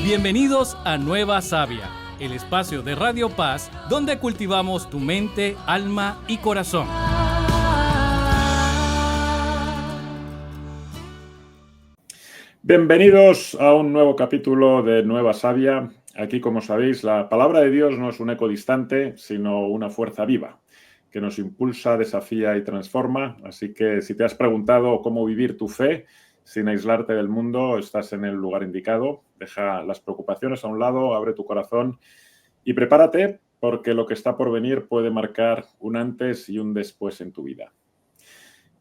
Bienvenidos a Nueva Savia, el espacio de Radio Paz donde cultivamos tu mente, alma y corazón. Bienvenidos a un nuevo capítulo de Nueva Savia. Aquí, como sabéis, la palabra de Dios no es un eco distante, sino una fuerza viva que nos impulsa, desafía y transforma. Así que si te has preguntado cómo vivir tu fe sin aislarte del mundo, estás en el lugar indicado. Deja las preocupaciones a un lado, abre tu corazón y prepárate, porque lo que está por venir puede marcar un antes y un después en tu vida.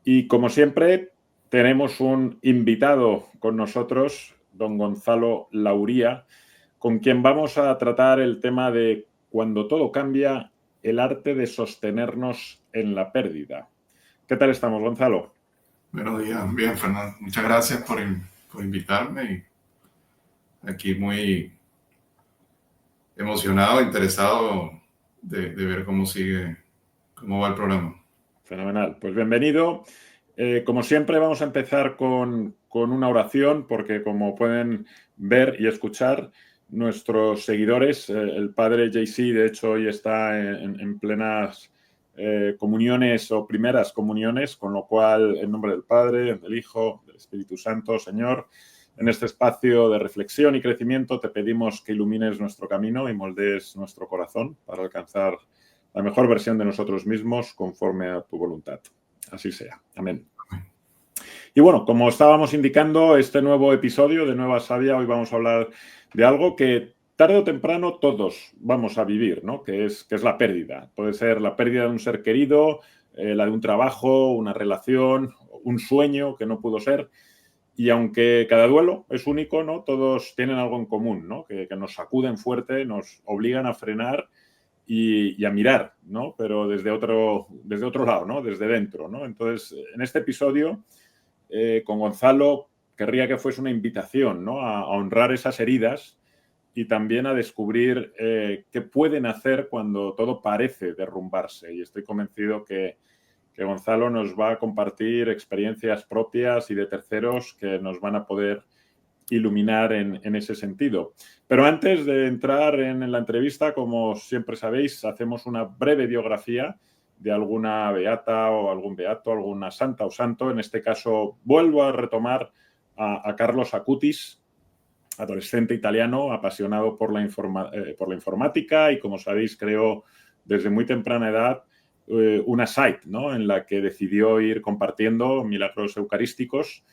Y como siempre, tenemos un invitado con nosotros, don Gonzalo Lauría, con quien vamos a tratar el tema de cuando todo cambia, el arte de sostenernos en la pérdida. ¿Qué tal estamos, Gonzalo? Buenos días, bien, Fernando. Muchas gracias por invitarme. Y aquí muy emocionado, interesado de ver cómo va el programa. Fenomenal. Pues bienvenido. Como siempre, vamos a empezar con una oración, porque como pueden ver y escuchar, nuestros seguidores, el padre JC, de hecho, hoy está en plenas comuniones o primeras comuniones, con lo cual, en nombre del Padre, del Hijo, del Espíritu Santo, Señor, en este espacio de reflexión y crecimiento te pedimos que ilumines nuestro camino y moldees nuestro corazón para alcanzar la mejor versión de nosotros mismos conforme a tu voluntad. Así sea. Amén. Y bueno, como estábamos indicando, este nuevo episodio de Nueva Savia, hoy vamos a hablar de algo que tarde o temprano todos vamos a vivir, ¿no? Que es la pérdida. Puede ser la pérdida de un ser querido, la de un trabajo, una relación, un sueño que no pudo ser. Y aunque cada duelo es único, ¿no? Todos tienen algo en común, ¿no? Que nos sacuden fuerte, nos obligan a frenar y a mirar, ¿no? Pero desde otro lado, ¿no? Desde dentro, ¿no? Entonces, en este episodio, con Gonzalo, querría que fuese una invitación, ¿no? A honrar esas heridas y también a descubrir qué pueden hacer cuando todo parece derrumbarse. Y estoy convencido que Gonzalo nos va a compartir experiencias propias y de terceros que nos van a poder iluminar en ese sentido. Pero antes de entrar en la entrevista, como siempre sabéis, hacemos una breve biografía de alguna beata o algún beato, alguna santa o santo. En este caso, vuelvo a retomar a Carlos Acutis, adolescente italiano apasionado por la informática y, como sabéis, creó desde muy temprana edad una site, ¿no? En la que decidió ir compartiendo milagros eucarísticos,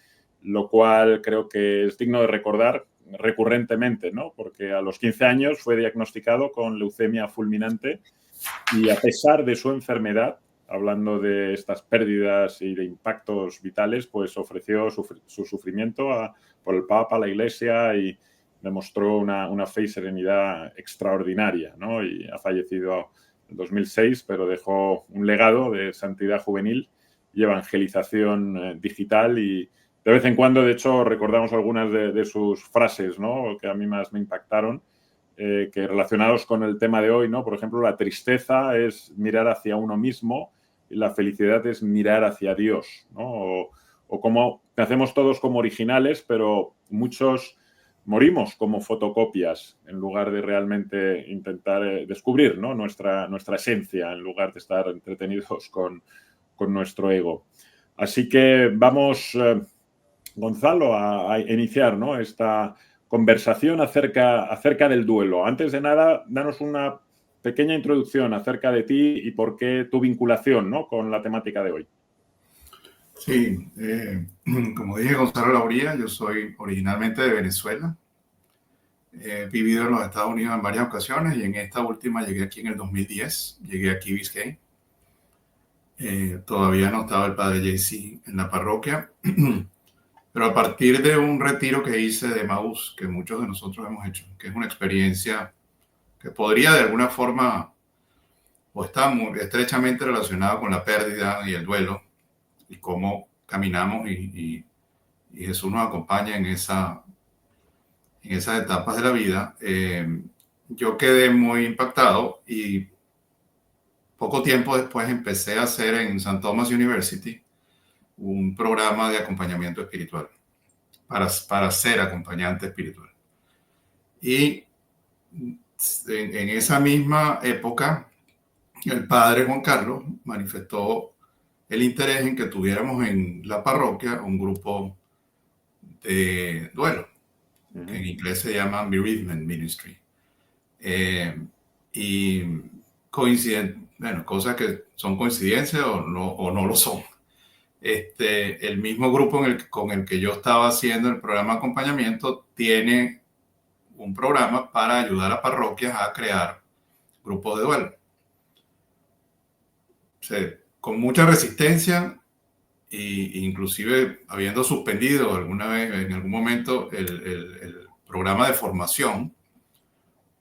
lo cual creo que es digno de recordar recurrentemente, ¿no? Porque a los 15 años fue diagnosticado con leucemia fulminante y, a pesar de su enfermedad, hablando de estas pérdidas y de impactos vitales, pues ofreció su sufrimiento por el Papa, la Iglesia, y demostró una fe y serenidad extraordinaria, ¿no? Y ha fallecido en 2006, pero dejó un legado de santidad juvenil y evangelización digital. Y de vez en cuando, de hecho, recordamos algunas de sus frases, ¿no? Que a mí más me impactaron, que relacionados con el tema de hoy, ¿no? Por ejemplo, la tristeza es mirar hacia uno mismo y la felicidad es mirar hacia Dios, ¿no? O como hacemos todos como originales, pero muchos morimos como fotocopias en lugar de realmente intentar descubrir, ¿no? nuestra esencia, en lugar de estar entretenidos con nuestro ego. Así que vamos, Gonzalo, a iniciar, ¿no? Esta conversación acerca del duelo. Antes de nada, danos una pequeña introducción acerca de ti y por qué tu vinculación, ¿no? Con la temática de hoy. Sí, como dije, Gonzalo Lauría, yo soy originalmente de Venezuela. He vivido en los Estados Unidos en varias ocasiones y en esta última llegué aquí en el 2010. Llegué a Key Biscayne. Todavía no estaba el padre JC en la parroquia. Pero a partir de un retiro que hice de Maús, que muchos de nosotros hemos hecho, que es una experiencia que podría de alguna forma o está muy estrechamente relacionada con la pérdida y el duelo y cómo caminamos y Jesús nos acompaña en esas etapas de la vida, yo quedé muy impactado y poco tiempo después empecé a hacer en St. Thomas University un programa de acompañamiento espiritual para ser acompañante espiritual. Y en esa misma época, el padre Juan Carlos manifestó el interés en que tuviéramos en la parroquia un grupo de duelo, que en inglés se llama Bereavement Ministry. Y bueno, cosas que son coincidencias o no lo son. El mismo grupo con el que yo estaba haciendo el programa de acompañamiento tiene un programa para ayudar a parroquias a crear grupos de duelo. O sea, con mucha resistencia e inclusive habiendo suspendido alguna vez, en algún momento, el programa de formación,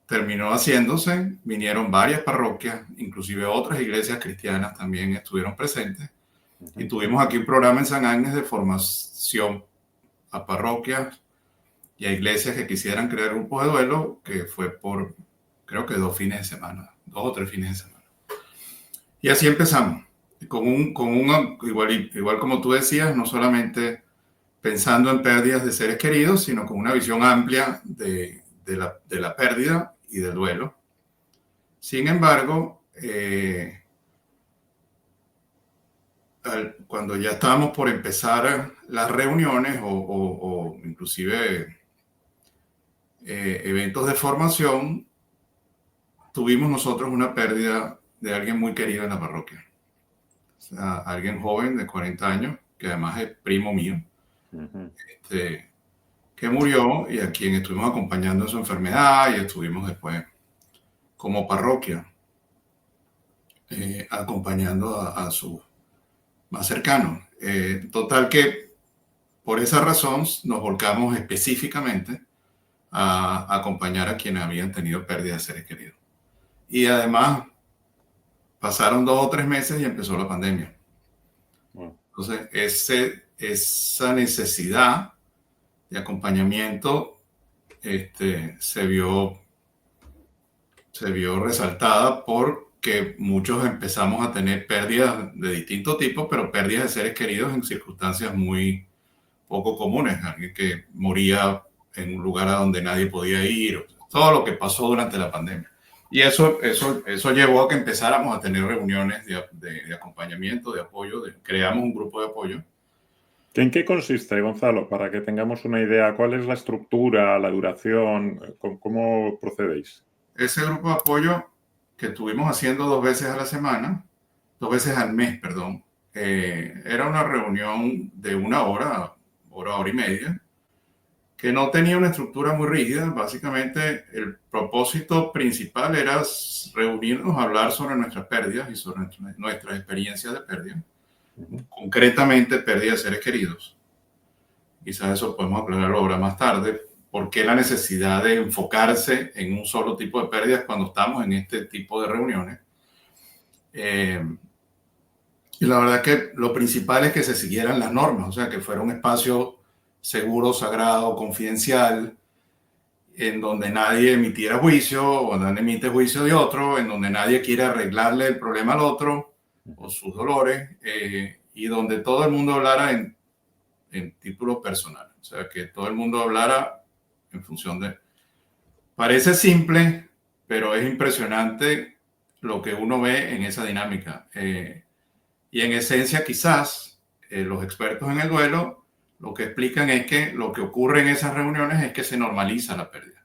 terminó haciéndose, vinieron varias parroquias, inclusive otras iglesias cristianas también estuvieron presentes, y tuvimos aquí un programa en San Ángel de formación a parroquias y a iglesias que quisieran crear grupos de duelo, que fue por, creo que 2 fines de semana, 2 o 3 fines de semana. Y así empezamos, igual como tú decías, no solamente pensando en pérdidas de seres queridos, sino con una visión amplia de la pérdida y del duelo. Sin embargo, cuando ya estábamos por empezar las reuniones o inclusive eventos de formación, tuvimos nosotros una pérdida de alguien muy querido en la parroquia. O sea, alguien joven de 40 años, que además es primo mío, que murió y a quien estuvimos acompañando en su enfermedad y estuvimos después como parroquia acompañando a su más cercano. Total que por esa razón nos volcamos específicamente a acompañar a quienes habían tenido pérdida de seres queridos. Y además pasaron 2 o 3 meses y empezó la pandemia. Wow. Entonces, esa necesidad de acompañamiento se vio resaltada porque muchos empezamos a tener pérdidas de distinto tipo, pero pérdidas de seres queridos en circunstancias muy poco comunes. Alguien que moría en un lugar a donde nadie podía ir, todo lo que pasó durante la pandemia. Y eso llevó a que empezáramos a tener reuniones de acompañamiento, de apoyo, creamos un grupo de apoyo. ¿En qué consiste, Gonzalo? Para que tengamos una idea, ¿cuál es la estructura, la duración? ¿Cómo procedéis? Ese grupo de apoyo que estuvimos haciendo 2 veces a la semana, 2 veces al mes, perdón, era una reunión de 1 hora, hora y media, que no tenía una estructura muy rígida. Básicamente, el propósito principal era reunirnos a hablar sobre nuestras pérdidas y sobre nuestras experiencias de pérdida. Concretamente, pérdida de seres queridos. Quizás eso podemos aclararlo ahora más tarde. ¿Por qué la necesidad de enfocarse en un solo tipo de pérdidas cuando estamos en este tipo de reuniones? Y la verdad que lo principal es que se siguieran las normas, o sea, que fuera un espacio seguro, sagrado, confidencial, en donde nadie emitiera juicio o nadie emite juicio de otro, en donde nadie quiere arreglarle el problema al otro o sus dolores, y donde todo el mundo hablara en título personal. O sea, que todo el mundo hablara en función de... Parece simple, pero es impresionante lo que uno ve en esa dinámica. Y en esencia, quizás, los expertos en el duelo lo que explican es que lo que ocurre en esas reuniones es que se normaliza la pérdida.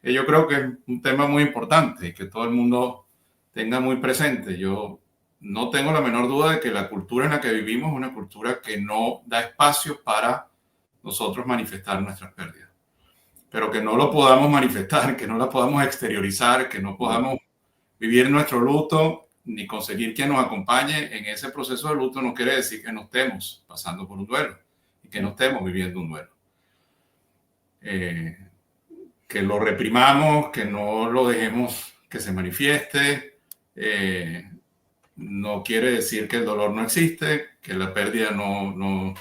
Y yo creo que es un tema muy importante y que todo el mundo tenga muy presente. Yo no tengo la menor duda de que la cultura en la que vivimos es una cultura que no da espacio para nosotros manifestar nuestras pérdidas. Pero que no lo podamos manifestar, que no la podamos exteriorizar, que no podamos vivir nuestro luto ni conseguir quien nos acompañe en ese proceso de luto, no quiere decir que no estemos pasando por un duelo y que no estemos viviendo un duelo. Que lo reprimamos, que no lo dejemos que se manifieste, no quiere decir que el dolor no existe, que la pérdida no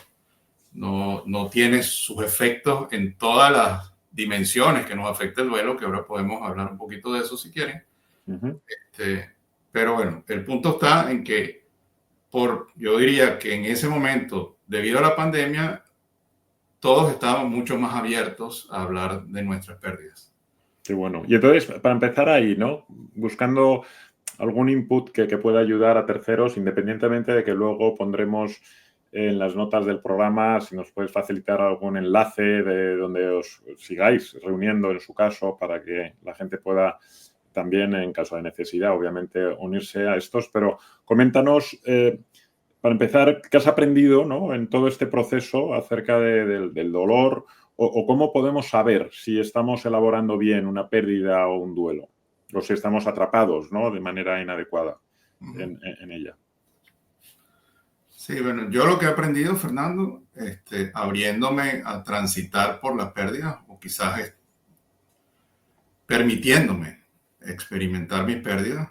tiene sus efectos en todas las dimensiones que nos afecta el duelo, que ahora podemos hablar un poquito de eso si quieren. Pero bueno, el punto está en que yo diría que en ese momento, debido a la pandemia, todos estábamos mucho más abiertos a hablar de nuestras pérdidas. Qué bueno. Y entonces, para empezar ahí, ¿no? Buscando algún input que pueda ayudar a terceros, independientemente de que luego pondremos en las notas del programa, si nos puedes facilitar algún enlace de donde os sigáis reuniendo en su caso para que la gente pueda también, en caso de necesidad, obviamente, unirse a estos. Pero coméntanos, para empezar, ¿qué has aprendido, ¿no?, en todo este proceso acerca del dolor o cómo podemos saber si estamos elaborando bien una pérdida o un duelo o si estamos atrapados, ¿no?, de manera inadecuada en ella? Sí, bueno, yo lo que he aprendido, Fernando, abriéndome a transitar por las pérdidas, o quizás permitiéndome experimentar mis pérdidas,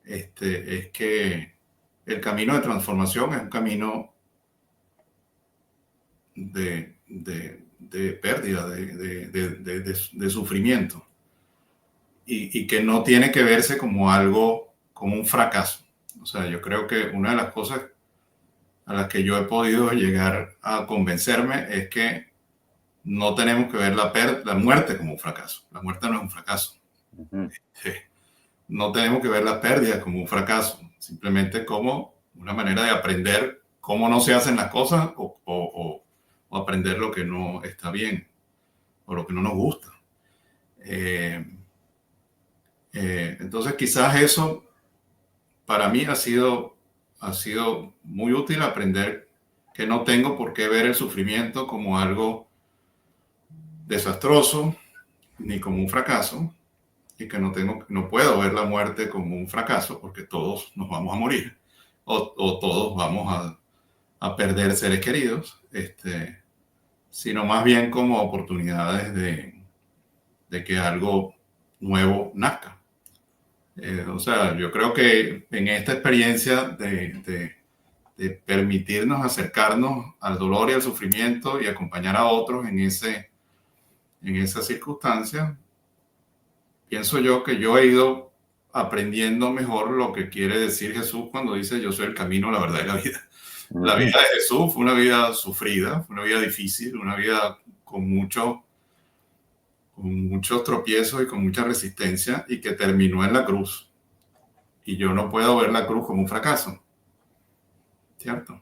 es que el camino de transformación es un camino de pérdida, de sufrimiento, y que no tiene que verse como algo, como un fracaso. O sea, yo creo que una de las cosas a las que yo he podido llegar a convencerme es que no tenemos que ver la muerte como un fracaso. La muerte no es un fracaso. Uh-huh. No tenemos que ver la pérdida como un fracaso, simplemente como una manera de aprender cómo no se hacen las cosas o aprender lo que no está bien o lo que no nos gusta. Entonces quizás eso para mí ha sido muy útil, aprender que no tengo por qué ver el sufrimiento como algo desastroso ni como un fracaso, y que no puedo ver la muerte como un fracaso porque todos nos vamos a morir o todos vamos a perder seres queridos, sino más bien como oportunidades de que algo nuevo nazca. O sea, yo creo que en esta experiencia de permitirnos acercarnos al dolor y al sufrimiento y acompañar a otros en esa circunstancia, pienso yo que yo he ido aprendiendo mejor lo que quiere decir Jesús cuando dice yo soy el camino, la verdad y la vida. Uh-huh. La vida de Jesús fue una vida sufrida, fue una vida difícil, una vida con muchos tropiezos y con mucha resistencia, y que terminó en la cruz. Y yo no puedo ver la cruz como un fracaso, ¿cierto?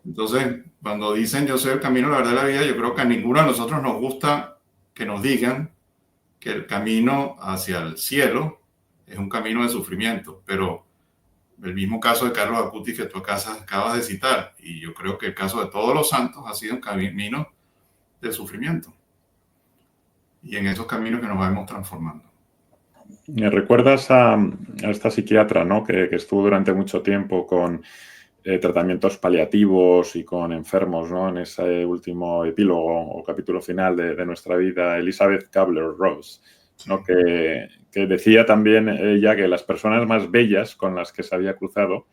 Entonces, cuando dicen yo soy el camino, la verdad y la vida, yo creo que a ninguno de nosotros nos gusta que nos digan que el camino hacia el cielo es un camino de sufrimiento, pero el mismo caso de Carlos Acutis que tú acabas de citar, y yo creo que el caso de todos los santos ha sido un camino de sufrimiento, y en esos caminos que nos vamos transformando. ¿Me recuerdas a esta psiquiatra, ¿no?, que estuvo durante mucho tiempo con tratamientos paliativos y con enfermos, ¿no?, en ese último epílogo o capítulo final de nuestra vida, Elizabeth Kubler-Ross, ¿no?, que decía también ella que las personas más bellas con las que se había cruzado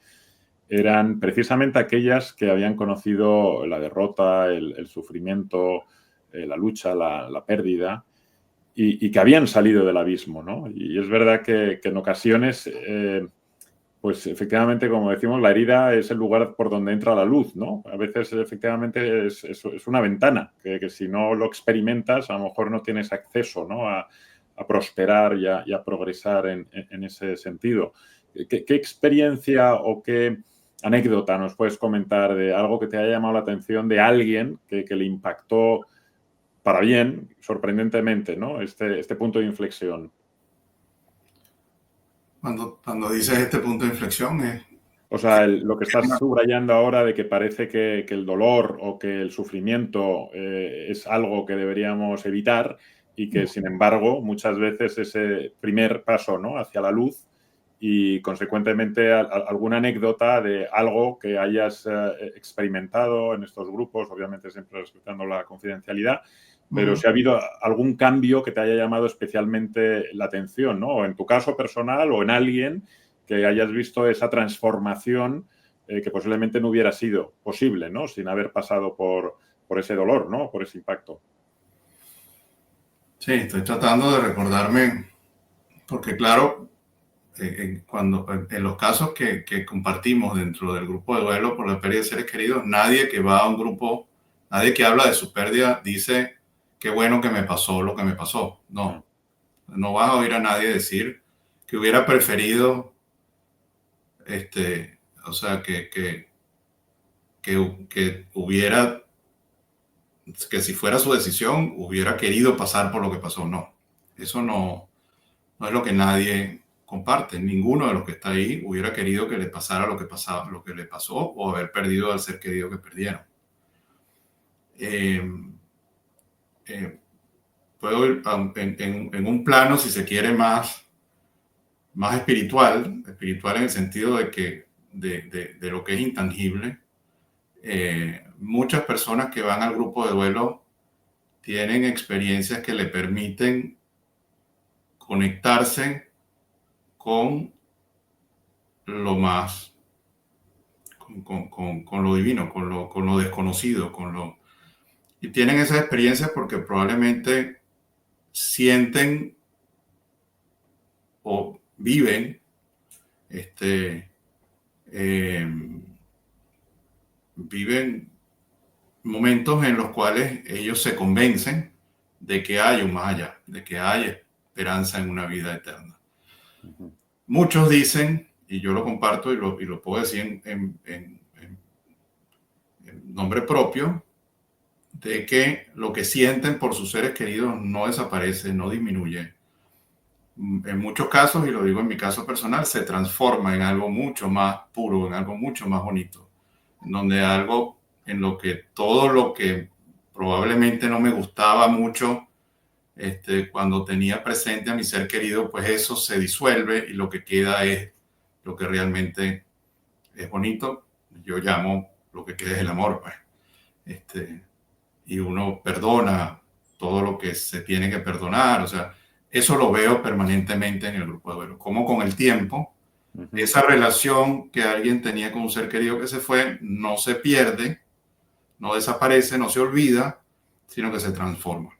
eran precisamente aquellas que habían conocido la derrota, el sufrimiento, la lucha, la pérdida, y que habían salido del abismo, ¿no? Y es verdad que en ocasiones, pues efectivamente, como decimos, la herida es el lugar por donde entra la luz, ¿no? A veces efectivamente es una ventana que si no lo experimentas, a lo mejor no tienes acceso, ¿no?, a prosperar y a progresar en ese sentido. ¿Qué experiencia o qué anécdota nos puedes comentar de algo que te haya llamado la atención de alguien que le impactó para bien, sorprendentemente, ¿no?, este punto de inflexión? Cuando dices este punto de inflexión es... O sea, lo que estás subrayando ahora de que parece que el dolor o que el sufrimiento es algo que deberíamos evitar y que, sin embargo, muchas veces ese primer paso, ¿no?, hacia la luz y, consecuentemente, alguna anécdota de algo que hayas experimentado en estos grupos, obviamente siempre respetando la confidencialidad, pero si ha habido algún cambio que te haya llamado especialmente la atención, ¿no?, o en tu caso personal o en alguien que hayas visto esa transformación que posiblemente no hubiera sido posible, ¿no?, sin haber pasado por ese dolor, ¿no?, por ese impacto. Sí, estoy tratando de recordarme, porque claro, en los casos que compartimos dentro del grupo de duelo por la pérdida de seres queridos, nadie que va a un grupo, nadie que habla de su pérdida dice qué bueno que me pasó lo que me pasó. No. No vas a oír a nadie decir que hubiera preferido, o sea, que hubiera, que si fuera su decisión, hubiera querido pasar por lo que pasó. No, eso no es lo que nadie comparte. Ninguno de los que está ahí hubiera querido que le pasara lo que pasaba, lo que le pasó, o haber perdido al ser querido que perdieron. Puedo ir en un plano, si se quiere, más espiritual en el sentido de que de lo que es intangible. Muchas personas que van al grupo de duelo tienen experiencias que le permiten conectarse con lo más, con lo divino, con lo desconocido, y tienen esas experiencias porque probablemente sienten o viven viven momentos en los cuales ellos se convencen de que hay un más allá, de que hay esperanza en una vida eterna. Uh-huh. Muchos dicen, y yo lo comparto y lo puedo decir en nombre propio, de que lo que sienten por sus seres queridos no desaparece, no disminuye. En muchos casos, y lo digo en mi caso personal, se transforma en algo mucho más puro, en algo mucho más bonito, en donde algo en lo que todo lo que probablemente no me gustaba mucho cuando tenía presente a mi ser querido, pues eso se disuelve y lo que queda es lo que realmente es bonito. Yo llamo lo que queda es el amor, pues. Y uno perdona todo lo que se tiene que perdonar, o sea, eso lo veo permanentemente en el grupo de duelo, como con el tiempo, esa relación que alguien tenía con un ser querido que se fue, no se pierde, no desaparece, no se olvida, sino que se transforma.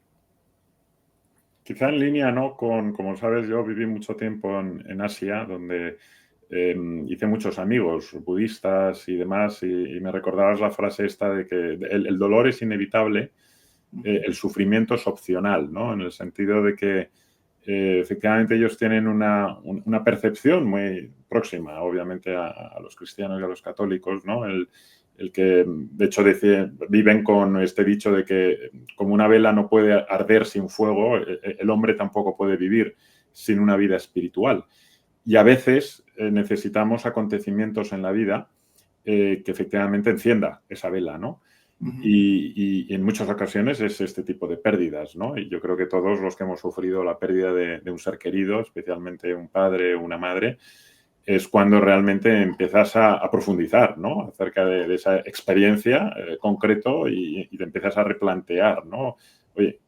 Quizá en línea, ¿no? Como sabes, yo viví mucho tiempo en Asia, donde hice muchos amigos budistas y demás, y me recordabas la frase esta de que el dolor es inevitable, el sufrimiento es opcional, ¿no? En el sentido de que efectivamente ellos tienen una percepción muy próxima, obviamente, a los cristianos y a los católicos, ¿no? El que, de hecho, viven con este dicho de que como una vela no puede arder sin fuego, el hombre tampoco puede vivir sin una vida espiritual. Y a veces necesitamos acontecimientos en la vida que efectivamente encienda esa vela, ¿no? Uh-huh. Y en muchas ocasiones es este tipo de pérdidas, ¿no? Y yo creo que todos los que hemos sufrido la pérdida de un ser querido, especialmente un padre o una madre, es cuando realmente empiezas a profundizar, ¿no? Acerca de esa experiencia concreto y te empiezas a replantear, ¿no? Oye,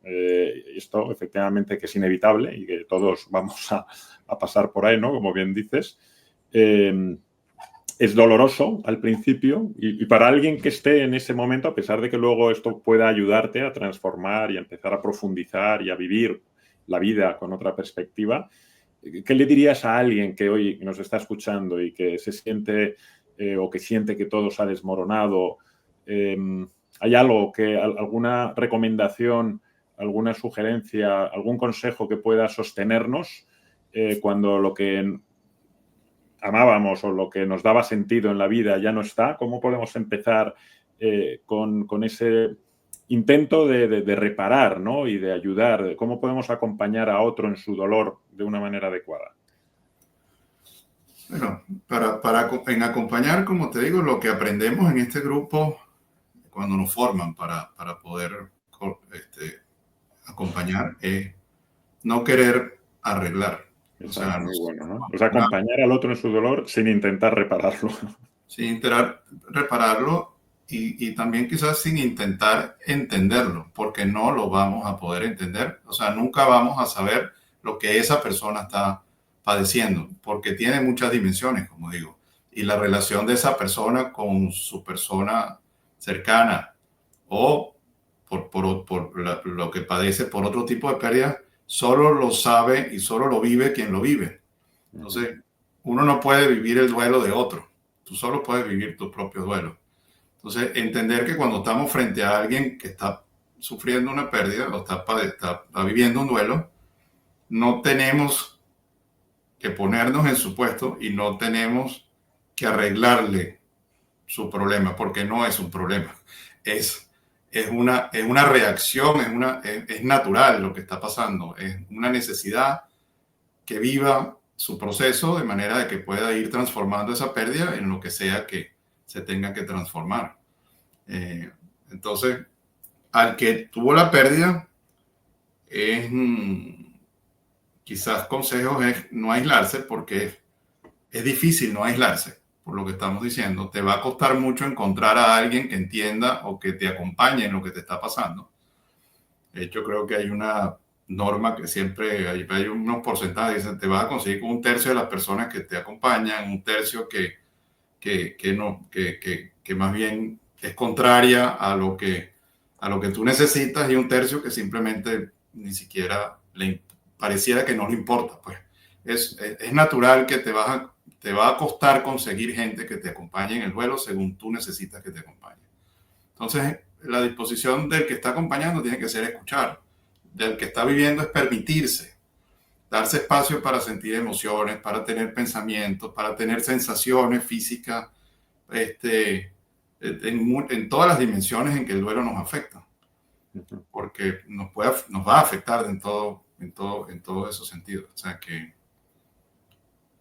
esto efectivamente que es inevitable y que todos vamos a pasar por ahí, ¿no? Como bien dices, es doloroso al principio y para alguien que esté en ese momento, a pesar de que luego esto pueda ayudarte a transformar y a empezar a profundizar y a vivir la vida con otra perspectiva, ¿qué le dirías a alguien que hoy nos está escuchando y que se siente o que siente que todo se ha desmoronado? ¿Hay algo alguna recomendación, alguna sugerencia, algún consejo que pueda sostenernos cuando lo que amábamos o lo que nos daba sentido en la vida ya no está? ¿Cómo podemos empezar con ese intento de reparar, ¿no? Y de ayudar? ¿Cómo podemos acompañar a otro en su dolor de una manera adecuada? Bueno, en acompañar, como te digo, lo que aprendemos en este grupo cuando nos forman para poder acompañar es no querer arreglar. O sea, muy bueno, ¿no? O sea, acompañar al otro en su dolor sin intentar repararlo. Sin intentar repararlo y también quizás sin intentar entenderlo, porque no lo vamos a poder entender. O sea, nunca vamos a saber lo que esa persona está padeciendo, porque tiene muchas dimensiones, como digo. Y la relación de esa persona con su persona cercana o por lo que padece por otro tipo de pérdida, solo lo sabe y solo lo vive quien lo vive. Entonces, uno no puede vivir el duelo de otro. Tú solo puedes vivir tu propio duelo. Entonces, entender que cuando estamos frente a alguien que está sufriendo una pérdida o está viviendo un duelo, no tenemos que ponernos en su puesto y no tenemos que arreglarle su problema, porque no es un problema. Es una reacción, es natural lo que está pasando, es una necesidad que viva su proceso de manera de que pueda ir transformando esa pérdida en lo que sea que se tenga que transformar. Entonces, al que tuvo la pérdida, quizás consejos es no aislarse, porque es difícil no aislarse, por lo que estamos diciendo. Te va a costar mucho encontrar a alguien que entienda o que te acompañe en lo que te está pasando. De hecho, creo que hay una norma que siempre hay unos porcentajes, dicen, te vas a conseguir con 1/3 de las personas que te acompañan, 1/3 que más bien es contraria a lo que tú necesitas, y 1/3 que simplemente ni siquiera pareciera que no le importa. Pues es natural que te va a costar conseguir gente que te acompañe en el duelo según tú necesitas que te acompañe. Entonces, la disposición del que está acompañando tiene que ser escuchar. Del que está viviendo es permitirse, darse espacio para sentir emociones, para tener pensamientos, para tener sensaciones físicas, en todas las dimensiones en que el duelo nos afecta. Porque nos va a afectar en todos esos sentidos. O sea que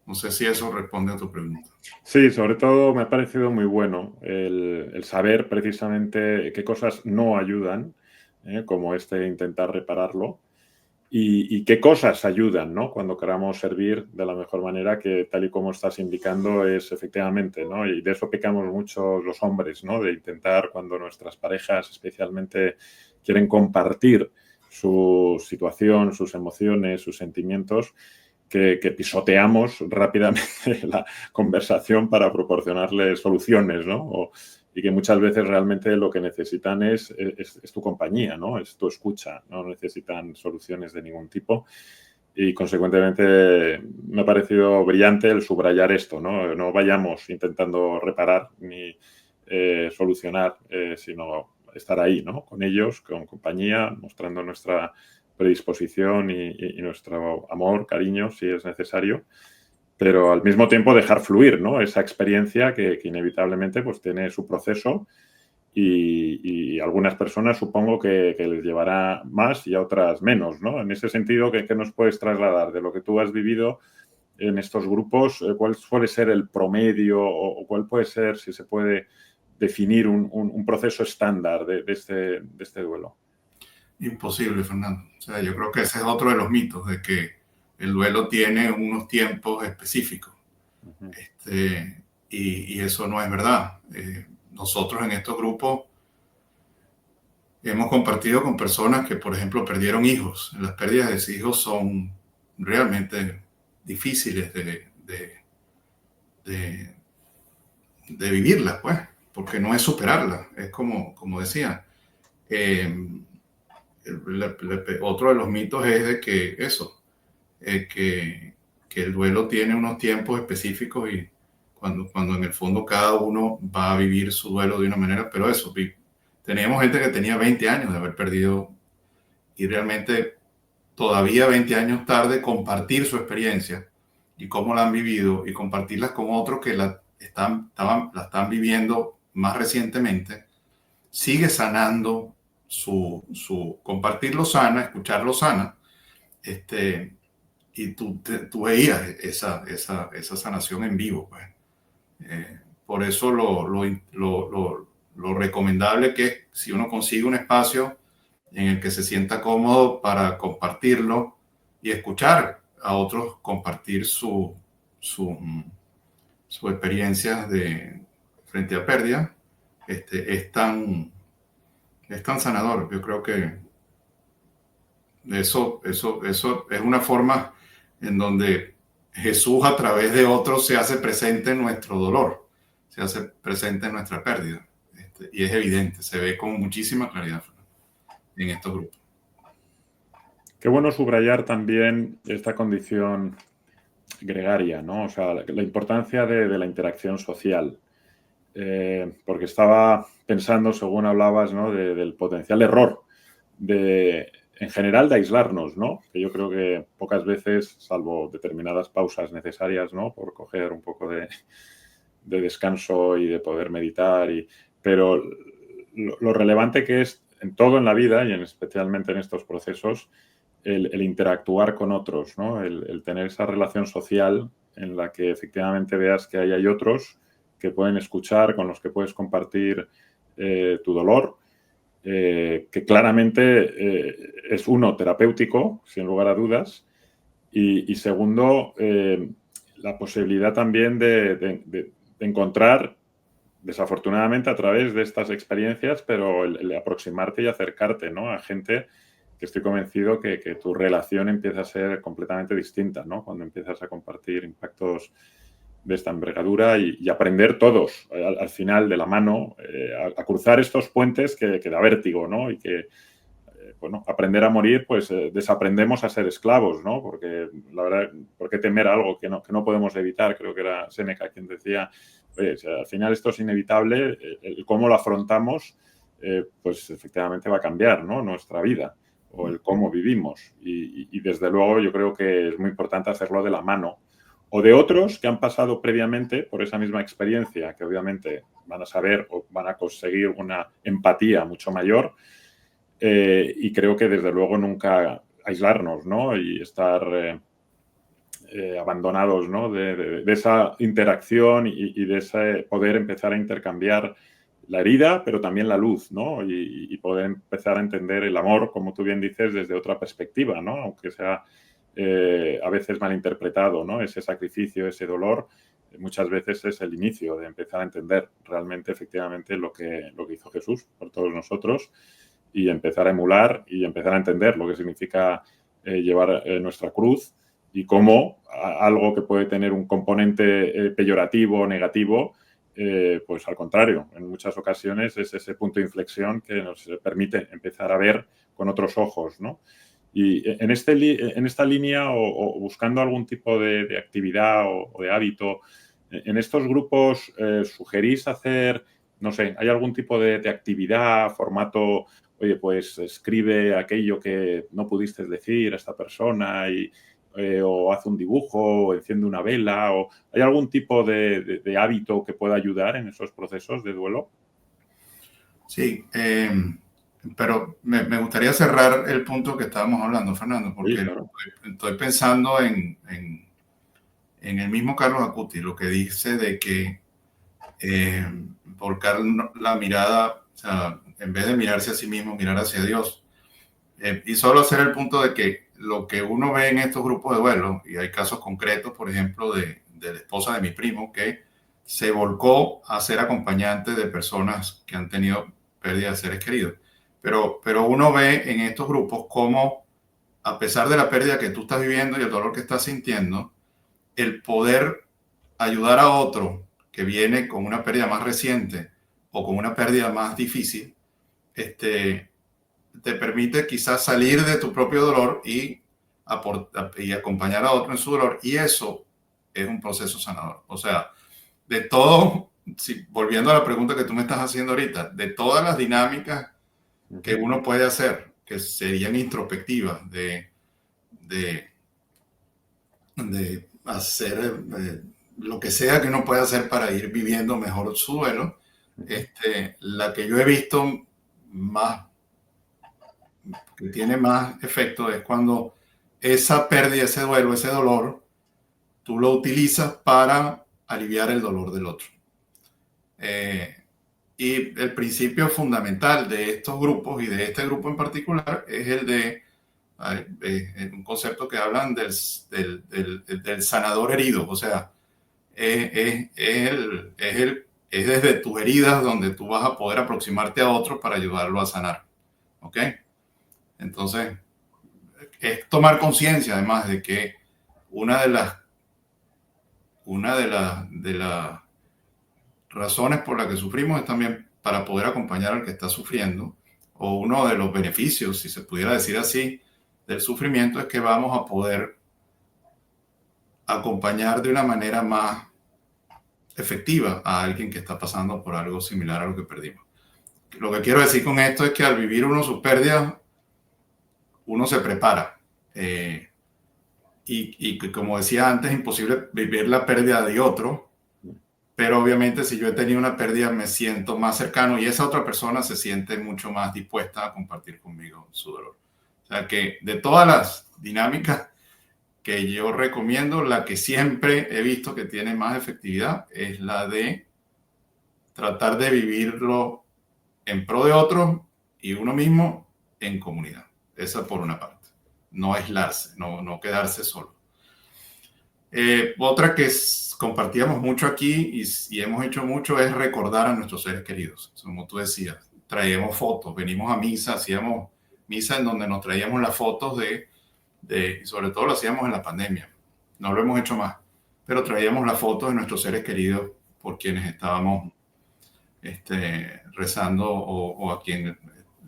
no sé si eso responde a tu pregunta. Sí, sobre todo me ha parecido muy bueno el saber precisamente qué cosas no ayudan, como intentar repararlo, y qué cosas ayudan, ¿no? Cuando queramos servir de la mejor manera, que tal y como estás indicando es efectivamente, ¿no? Y de eso pecamos mucho los hombres, ¿no? De intentar, cuando nuestras parejas especialmente quieren compartir su situación, sus emociones, sus sentimientos, que pisoteamos rápidamente la conversación para proporcionarles soluciones, ¿no? Y que muchas veces realmente lo que necesitan es tu compañía, ¿no? Es tu escucha, no necesitan soluciones de ningún tipo. Y, consecuentemente, me ha parecido brillante el subrayar esto, ¿no? No vayamos intentando reparar ni solucionar, sino estar ahí, ¿no? Con ellos, con compañía, mostrando nuestra predisposición y nuestro amor, cariño, si es necesario, pero al mismo tiempo dejar fluir, ¿no? Esa experiencia que inevitablemente pues tiene su proceso, y algunas personas supongo que les llevará más y a otras menos, ¿no? En ese sentido, ¿qué nos puedes trasladar de lo que tú has vivido en estos grupos? ¿Cuál suele ser el promedio o cuál puede ser, si se puede definir un proceso estándar de este duelo? Imposible, Fernando. O sea, yo creo que ese es otro de los mitos, de que el duelo tiene unos tiempos específicos. Uh-huh. Y eso no es verdad. Nosotros en estos grupos hemos compartido con personas que, por ejemplo, perdieron hijos. Las pérdidas de hijos son realmente difíciles de vivirlas, pues, porque no es superarlas. Es como decía. Otro de los mitos es de que que el duelo tiene unos tiempos específicos, y cuando en el fondo cada uno va a vivir su duelo de una manera, pero teníamos gente que tenía 20 años de haber perdido, y realmente todavía 20 años tarde compartir su experiencia y cómo la han vivido, y compartirlas con otros que la están viviendo más recientemente, sigue sanando compartirlo sana, escucharlo sana, y tú veías esa sanación en vivo, pues. Por eso lo recomendable que es, si uno consigue un espacio en el que se sienta cómodo para compartirlo y escuchar a otros compartir su experiencia frente a pérdida, es tan sanador. Yo creo que eso es una forma en donde Jesús, a través de otros, se hace presente en nuestro dolor, se hace presente en nuestra pérdida. Y es evidente, se ve con muchísima claridad en estos grupos. Qué bueno subrayar también esta condición gregaria, ¿no? O sea, la importancia de la interacción social. Porque estaba pensando, según hablabas, ¿no? del potencial error de en general de aislarnos, ¿no? Que yo creo que pocas veces, salvo determinadas pausas necesarias, ¿no? Por coger un poco de descanso y de poder meditar, pero lo relevante que es en todo en la vida y especialmente en estos procesos, el interactuar con otros, ¿no? El tener esa relación social en la que efectivamente veas que ahí hay otros que pueden escuchar, con los que puedes compartir tu dolor, que claramente es uno, terapéutico, sin lugar a dudas, y segundo, la posibilidad también de encontrar, desafortunadamente a través de estas experiencias, pero el aproximarte y acercarte, ¿no? A gente que estoy convencido que tu relación empieza a ser completamente distinta, ¿no? Cuando empiezas a compartir impactos de esta envergadura y aprender todos al final de la mano a cruzar estos puentes que da vértigo, ¿no? Y que, bueno, aprender a morir, pues desaprendemos a ser esclavos, ¿no? Porque la verdad, ¿por qué temer algo que no podemos evitar? Creo que era Séneca quien decía, oye, si al final esto es inevitable, el cómo lo afrontamos, pues efectivamente va a cambiar, ¿no? Nuestra vida o el cómo vivimos. Y desde luego yo creo que es muy importante hacerlo de la mano o de otros que han pasado previamente por esa misma experiencia, que obviamente van a saber o van a conseguir una empatía mucho mayor. Y creo que desde luego nunca aislarnos, ¿no? Y estar abandonados, ¿no? De esa interacción y de ese poder empezar a intercambiar la herida, pero también la luz, ¿no? Y poder empezar a entender el amor, como tú bien dices, desde otra perspectiva, ¿no? Aunque sea a veces malinterpretado, ¿no? Ese sacrificio, ese dolor, muchas veces es el inicio de empezar a entender realmente, efectivamente, lo que hizo Jesús por todos nosotros y empezar a emular y empezar a entender lo que significa llevar nuestra cruz y cómo algo que puede tener un componente peyorativo o negativo, pues al contrario, en muchas ocasiones es ese punto de inflexión que nos permite empezar a ver con otros ojos, ¿no? Y en esta línea o buscando algún tipo de actividad o de hábito, en estos grupos sugerís hacer, no sé, ¿hay algún tipo de actividad, formato, oye, pues escribe aquello que no pudiste decir a esta persona o hace un dibujo o enciende una vela? ¿O hay algún tipo de hábito que pueda ayudar en esos procesos de duelo? Sí, pero me gustaría cerrar el punto que estábamos hablando, Fernando, porque Sí, claro. estoy pensando en el mismo Carlos Acuti, lo que dice de que volcar la mirada, o sea, en vez de mirarse a sí mismo, mirar hacia Dios. Y solo hacer el punto de que lo que uno ve en estos grupos de duelo, y hay casos concretos, por ejemplo, de la esposa de mi primo, que se volcó a ser acompañante de personas que han tenido pérdida de seres queridos. Pero uno ve en estos grupos cómo, a pesar de la pérdida que tú estás viviendo y el dolor que estás sintiendo, el poder ayudar a otro que viene con una pérdida más reciente o con una pérdida más difícil, te permite quizás salir de tu propio dolor y acompañar a otro en su dolor. Y eso es un proceso sanador. O sea, de todo, volviendo a la pregunta que tú me estás haciendo ahorita, de todas las dinámicas que uno puede hacer, que serían introspectivas, de hacer lo que sea que uno pueda hacer para ir viviendo mejor su duelo, la que yo he visto más, que tiene más efecto, es cuando esa pérdida, ese duelo, ese dolor, tú lo utilizas para aliviar el dolor del otro. Y el principio fundamental de estos grupos y de este grupo en particular es el de un concepto que hablan del sanador herido. O sea, es desde tus heridas donde tú vas a poder aproximarte a otro para ayudarlo a sanar. ¿Ok? Entonces, es tomar conciencia además de que una de las razones por las que sufrimos es también para poder acompañar al que está sufriendo, o uno de los beneficios, si se pudiera decir así, del sufrimiento es que vamos a poder acompañar de una manera más efectiva a alguien que está pasando por algo similar a lo que perdimos. Lo que quiero decir con esto es que al vivir uno sus pérdidas, uno se prepara. Y como decía antes, es imposible vivir la pérdida de otro, pero obviamente si yo he tenido una pérdida me siento más cercano y esa otra persona se siente mucho más dispuesta a compartir conmigo su dolor. O sea que de todas las dinámicas que yo recomiendo, la que siempre he visto que tiene más efectividad es la de tratar de vivirlo en pro de otros y uno mismo en comunidad. Esa por una parte. No aislarse, no quedarse solo. Otra que compartíamos mucho aquí y hemos hecho mucho es recordar a nuestros seres queridos. Como tú decías, traíamos fotos, venimos a misa, hacíamos misa en donde nos traíamos las fotos y sobre todo lo hacíamos en la pandemia. No lo hemos hecho más, pero traíamos las fotos de nuestros seres queridos por quienes estábamos rezando o a quien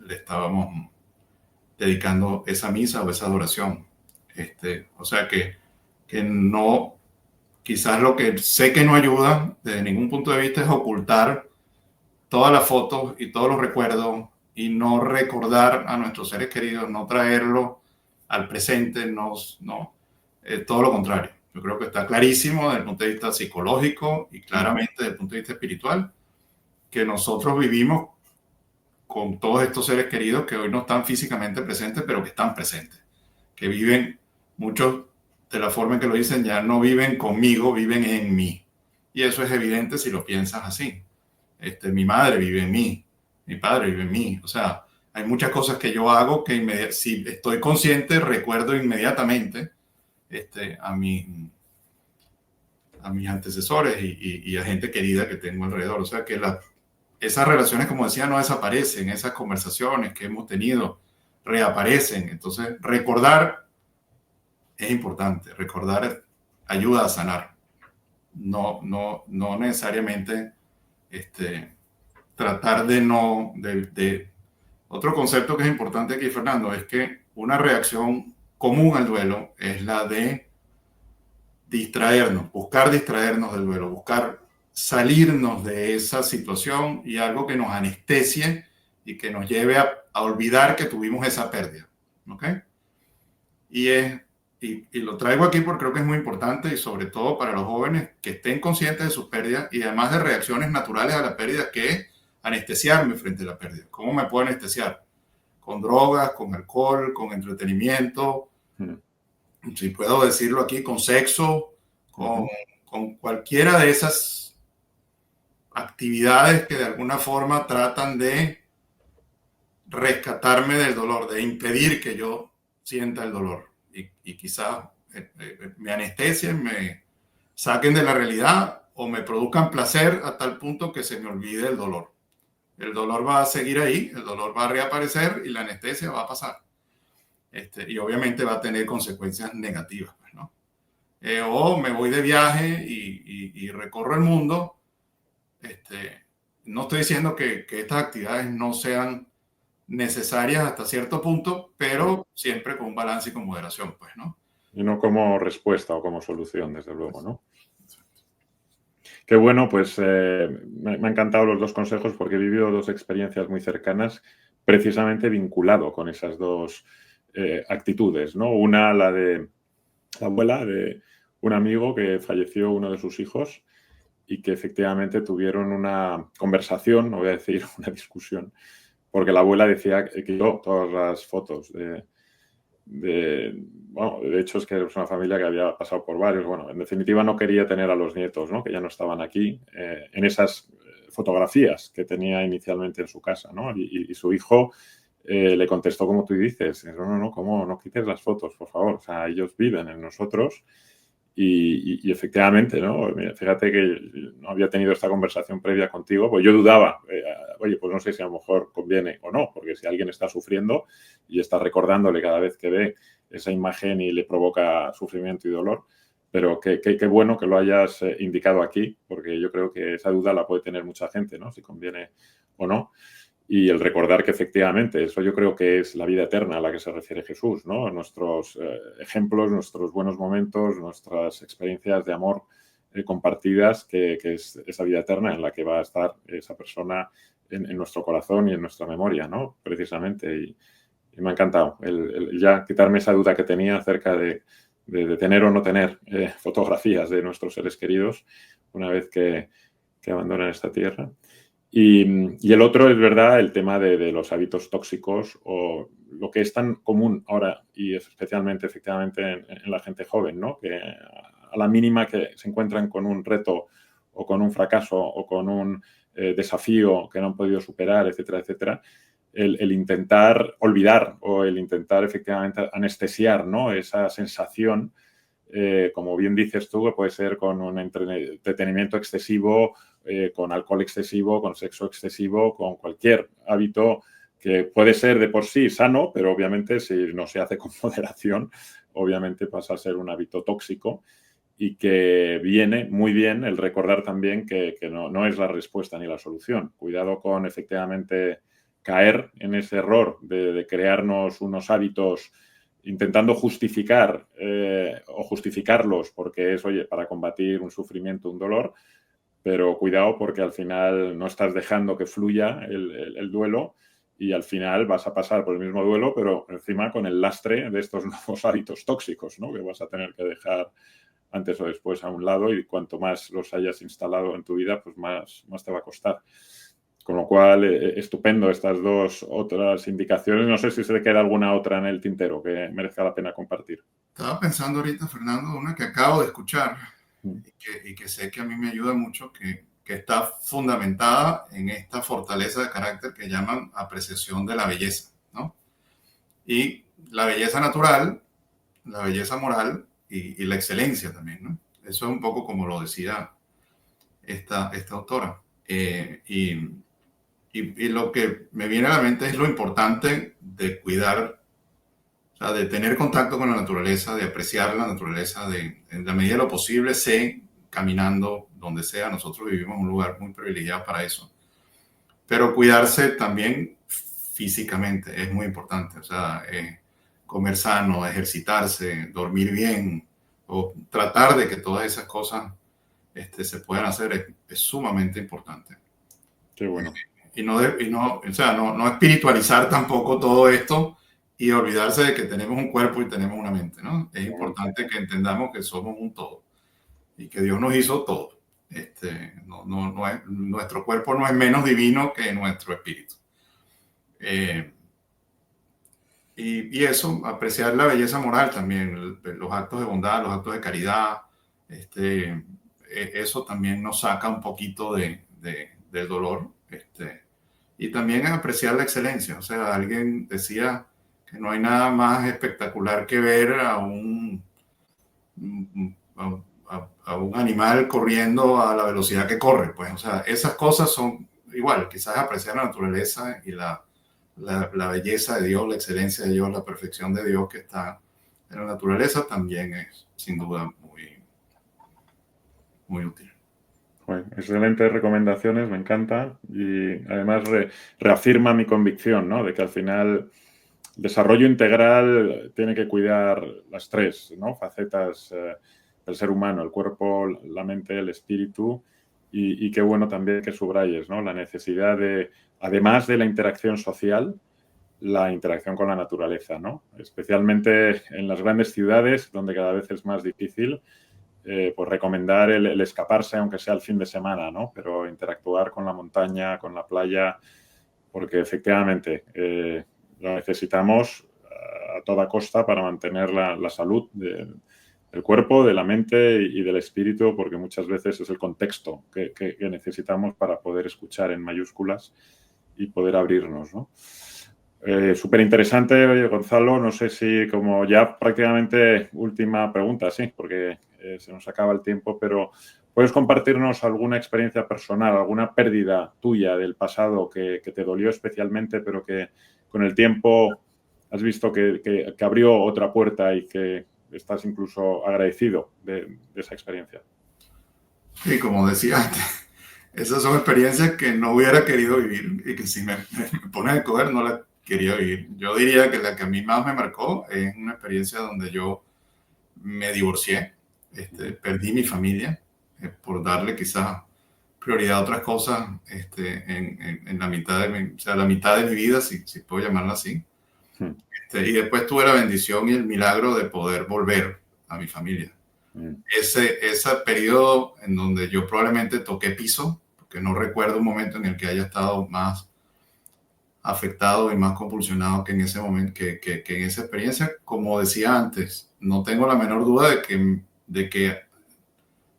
le estábamos dedicando esa misa o esa adoración. O sea que no, quizás lo que sé que no ayuda desde ningún punto de vista es ocultar todas las fotos y todos los recuerdos y no recordar a nuestros seres queridos, no traerlo al presente, todo lo contrario. Yo creo que está clarísimo desde el punto de vista psicológico y claramente desde el punto de vista espiritual que nosotros vivimos con todos estos seres queridos que hoy no están físicamente presentes, pero que están presentes, que viven, muchos de la forma en que lo dicen, ya no viven conmigo, viven en mí. Y eso es evidente si lo piensas así. Mi madre vive en mí, mi padre vive en mí. O sea, hay muchas cosas que yo hago que si estoy consciente, recuerdo inmediatamente a mis antecesores y a gente querida que tengo alrededor. O sea, que esas relaciones, como decía, no desaparecen, esas conversaciones que hemos tenido reaparecen. Entonces, recordar es importante, recordar ayuda a sanar. No necesariamente tratar de otro concepto que es importante aquí, Fernando, es que una reacción común al duelo es la de buscar distraernos del duelo, buscar salirnos de esa situación y algo que nos anestesie y que nos lleve a olvidar que tuvimos esa pérdida. ¿Ok? Y lo traigo aquí porque creo que es muy importante y sobre todo para los jóvenes que estén conscientes de sus pérdidas y además de reacciones naturales a la pérdida, que es anestesiarme frente a la pérdida. ¿Cómo me puedo anestesiar? Con drogas, con alcohol, con entretenimiento, si puedo decirlo aquí, con sexo, con cualquiera de esas actividades que de alguna forma tratan de rescatarme del dolor, de impedir que yo sienta el dolor y quizás me anestesien, me saquen de la realidad o me produzcan placer a tal punto que se me olvide el dolor. El dolor va a seguir ahí, el dolor va a reaparecer y la anestesia va a pasar. Y obviamente va a tener consecuencias negativas, pues, ¿no? O me voy de viaje y recorro el mundo. No estoy diciendo que estas actividades no sean necesarias hasta cierto punto, pero siempre con un balance y con moderación, pues, ¿no? Y no como respuesta o como solución, desde luego, ¿no? Qué bueno, pues me han encantado los dos consejos porque he vivido dos experiencias muy cercanas precisamente vinculado con esas dos actitudes, ¿no? Una, la de la abuela de un amigo que falleció uno de sus hijos y que efectivamente tuvieron una conversación, no voy a decir una discusión, porque la abuela decía que yo todas las fotos bueno, de hecho es que es una familia que había pasado por varios, bueno, en definitiva no quería tener a los nietos, ¿no? Que ya no estaban aquí, en esas fotografías que tenía inicialmente en su casa, ¿no? Y su hijo le contestó como tú dices, no, ¿cómo? No quites las fotos, por favor, o sea, ellos viven en nosotros. Y efectivamente, ¿no? Fíjate que no había tenido esta conversación previa contigo, pues yo dudaba, oye, pues no sé si a lo mejor conviene o no, porque si alguien está sufriendo y está recordándole cada vez que ve esa imagen y le provoca sufrimiento y dolor, pero qué bueno que lo hayas indicado aquí, porque yo creo que esa duda la puede tener mucha gente, ¿no? Si conviene o no. Y el recordar que efectivamente, eso yo creo que es la vida eterna a la que se refiere Jesús, ¿no? Nuestros ejemplos, nuestros buenos momentos, nuestras experiencias de amor compartidas, que es esa vida eterna en la que va a estar esa persona en nuestro corazón y en nuestra memoria, ¿no? Precisamente. me ha encantado el ya quitarme esa duda que tenía acerca de tener o no tener fotografías de nuestros seres queridos una vez que abandonan esta tierra. Y el otro es verdad, el tema de los hábitos tóxicos o lo que es tan común ahora y especialmente efectivamente en la gente joven, ¿no? Que a la mínima que se encuentran con un reto o con un fracaso o con un desafío que no han podido superar, etcétera, etcétera, el intentar olvidar o el intentar efectivamente anestesiar, ¿no? Esa sensación, como bien dices tú, que puede ser con un entretenimiento excesivo, con alcohol excesivo, con sexo excesivo, con cualquier hábito que puede ser de por sí sano, pero obviamente si no se hace con moderación, obviamente pasa a ser un hábito tóxico y que viene muy bien el recordar también que no es la respuesta ni la solución. Cuidado con efectivamente caer en ese error de crearnos unos hábitos intentando justificar o justificarlos porque es, oye, para combatir un sufrimiento, un dolor, pero cuidado porque al final no estás dejando que fluya el duelo y al final vas a pasar por el mismo duelo, pero encima con el lastre de estos nuevos hábitos tóxicos, ¿no? Que vas a tener que dejar antes o después a un lado y cuanto más los hayas instalado en tu vida, pues más te va a costar. Con lo cual, estupendo estas dos otras indicaciones. No sé si se te queda alguna otra en el tintero que merezca la pena compartir. Estaba pensando ahorita, Fernando, una que acabo de escuchar y que sé que a mí me ayuda mucho, que está fundamentada en esta fortaleza de carácter que llaman apreciación de la belleza, ¿no? Y la belleza natural, la belleza moral y la excelencia también, ¿no? Eso es un poco como lo decía esta autora. Y lo que me viene a la mente es lo importante de cuidar, o sea, de tener contacto con la naturaleza, de apreciar la naturaleza, en la medida de lo posible, caminando donde sea. Nosotros vivimos en un lugar muy privilegiado para eso. Pero cuidarse también físicamente es muy importante. O sea, comer sano, ejercitarse, dormir bien, o tratar de que todas esas cosas se puedan hacer es sumamente importante. Qué bueno. O sea, no espiritualizar tampoco todo esto y olvidarse de que tenemos un cuerpo y tenemos una mente, ¿no? Es importante que entendamos que somos un todo y que Dios nos hizo todo. Nuestro cuerpo no es menos divino que nuestro espíritu. Y eso, apreciar la belleza moral también, los actos de bondad, los actos de caridad, eso también nos saca un poquito del dolor. Y también apreciar la excelencia. O sea, alguien decía que no hay nada más espectacular que ver a un animal corriendo a la velocidad que corre. Pues, o sea, esas cosas son igual, quizás apreciar la naturaleza y la belleza de Dios, la excelencia de Dios, la perfección de Dios que está en la naturaleza también es sin duda muy, muy útil. Bueno, excelentes recomendaciones, me encanta y además reafirma mi convicción, ¿no? De que al final el desarrollo integral tiene que cuidar las tres, ¿no? Facetas del ser humano, el cuerpo, la mente, el espíritu y qué bueno también que subrayes, ¿no? La necesidad de, además de la interacción social, la interacción con la naturaleza, ¿no? Especialmente en las grandes ciudades donde cada vez es más difícil. Pues recomendar el escaparse, aunque sea el fin de semana, ¿no? Pero interactuar con la montaña, con la playa, porque efectivamente lo necesitamos a toda costa para mantener la salud del cuerpo, de la mente y del espíritu, porque muchas veces es el contexto que necesitamos para poder escuchar en mayúsculas y poder abrirnos, ¿no? Súper interesante, Gonzalo. No sé si como ya prácticamente última pregunta, sí, porque se nos acaba el tiempo, pero ¿puedes compartirnos alguna experiencia personal, alguna pérdida tuya del pasado que te dolió especialmente, pero que con el tiempo has visto que abrió otra puerta y que estás incluso agradecido de esa experiencia? Sí, como decía antes, esas son experiencias que no hubiera querido vivir y que si me pones a escoger no las quería vivir. Yo diría que la que a mí más me marcó es una experiencia donde yo me divorcié, perdí mi familia por darle quizás prioridad a otras cosas en la mitad de mi vida, si puedo llamarla así. Y después tuve la bendición y el milagro de poder volver a mi familia. Ese periodo en donde yo probablemente toqué piso, porque no recuerdo un momento en el que haya estado más afectado y más compulsionado que en ese momento, que en esa experiencia. Como decía antes, no tengo la menor duda de que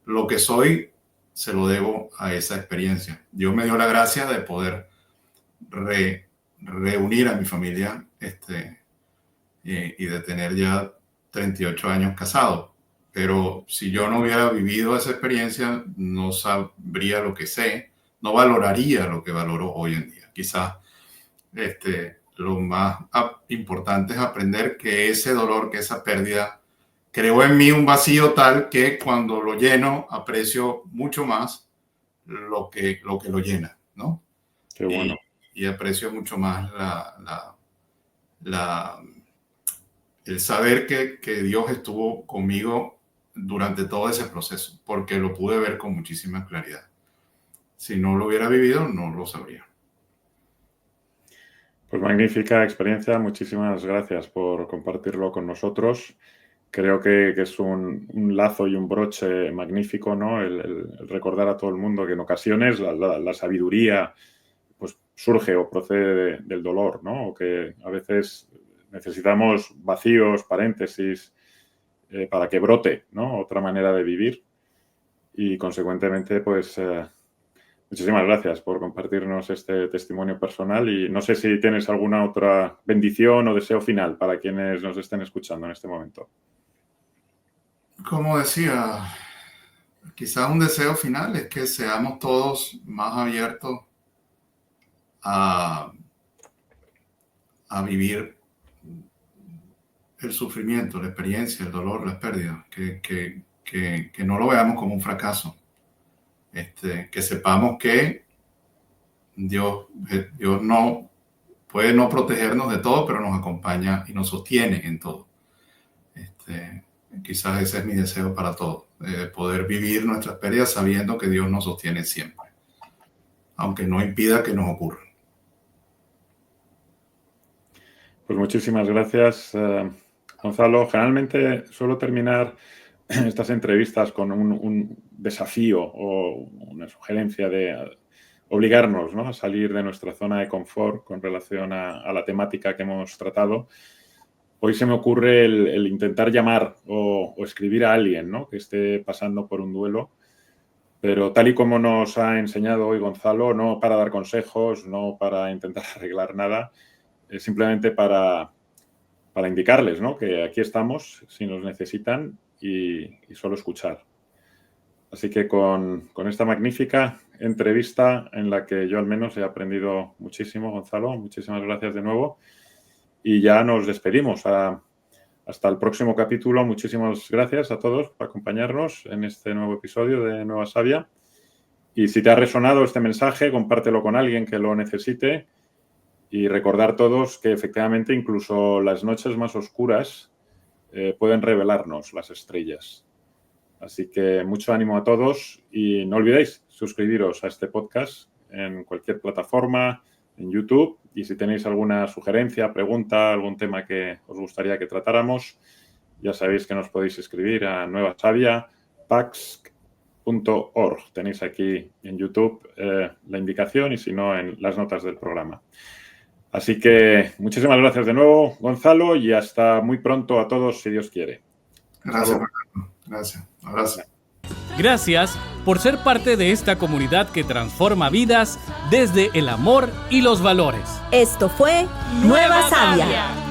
lo que soy se lo debo a esa experiencia. Dios me dio la gracia de poder reunir a mi familia y de tener ya 38 años casado. Pero si yo no hubiera vivido esa experiencia, no sabría lo que sé, no valoraría lo que valoro hoy en día. Quizás lo más importante es aprender que ese dolor, que esa pérdida, creó en mí un vacío tal que cuando lo lleno aprecio mucho más lo que lo llena, ¿no? Qué bueno. Y aprecio mucho más el saber que Dios estuvo conmigo durante todo ese proceso, porque lo pude ver con muchísima claridad. Si no lo hubiera vivido, no lo sabría. Pues magnífica experiencia. Muchísimas gracias por compartirlo con nosotros. Creo que es un lazo y un broche magnífico, ¿no? El recordar a todo el mundo que en ocasiones la sabiduría pues surge o procede del dolor, ¿no? O que a veces necesitamos vacíos, paréntesis, para que brote, ¿no? Otra manera de vivir. Y consecuentemente, pues, muchísimas gracias por compartirnos este testimonio personal. Y no sé si tienes alguna otra bendición o deseo final para quienes nos estén escuchando en este momento. Como decía, quizás un deseo final es que seamos todos más abiertos a vivir el sufrimiento, la experiencia, el dolor, las pérdidas, que no lo veamos como un fracaso, que sepamos que Dios no puede no protegernos de todo, pero nos acompaña y nos sostiene en todo. Quizás ese es mi deseo para todos, poder vivir nuestras pérdidas sabiendo que Dios nos sostiene siempre, aunque no impida que nos ocurra. Pues muchísimas gracias, Gonzalo. Generalmente suelo terminar estas entrevistas con un desafío o una sugerencia de obligarnos, ¿no?, a salir de nuestra zona de confort con relación a la temática que hemos tratado. Hoy se me ocurre el intentar llamar o escribir a alguien, ¿no?, que esté pasando por un duelo, pero tal y como nos ha enseñado hoy Gonzalo, no para dar consejos, no para intentar arreglar nada, simplemente para indicarles, ¿no?, que aquí estamos si nos necesitan y solo escuchar. Así que con esta magnífica entrevista en la que yo al menos he aprendido muchísimo, Gonzalo, muchísimas gracias de nuevo. Y ya nos despedimos. Hasta el próximo capítulo. Muchísimas gracias a todos por acompañarnos en este nuevo episodio de Nueva Sabia. Y si te ha resonado este mensaje, compártelo con alguien que lo necesite. Y recordar todos que efectivamente incluso las noches más oscuras pueden revelarnos las estrellas. Así que mucho ánimo a todos y no olvidéis suscribiros a este podcast en cualquier plataforma, en YouTube, y si tenéis alguna sugerencia, pregunta, algún tema que os gustaría que tratáramos, ya sabéis que nos podéis escribir a nuevasavia.pax.org. Tenéis aquí en YouTube la indicación y si no en las notas del programa. Así que muchísimas gracias de nuevo, Gonzalo, y hasta muy pronto a todos, si Dios quiere. Gracias, Fernando. Gracias. Un abrazo. Gracias por ser parte de esta comunidad que transforma vidas desde el amor y los valores. Esto fue Nueva Sabia.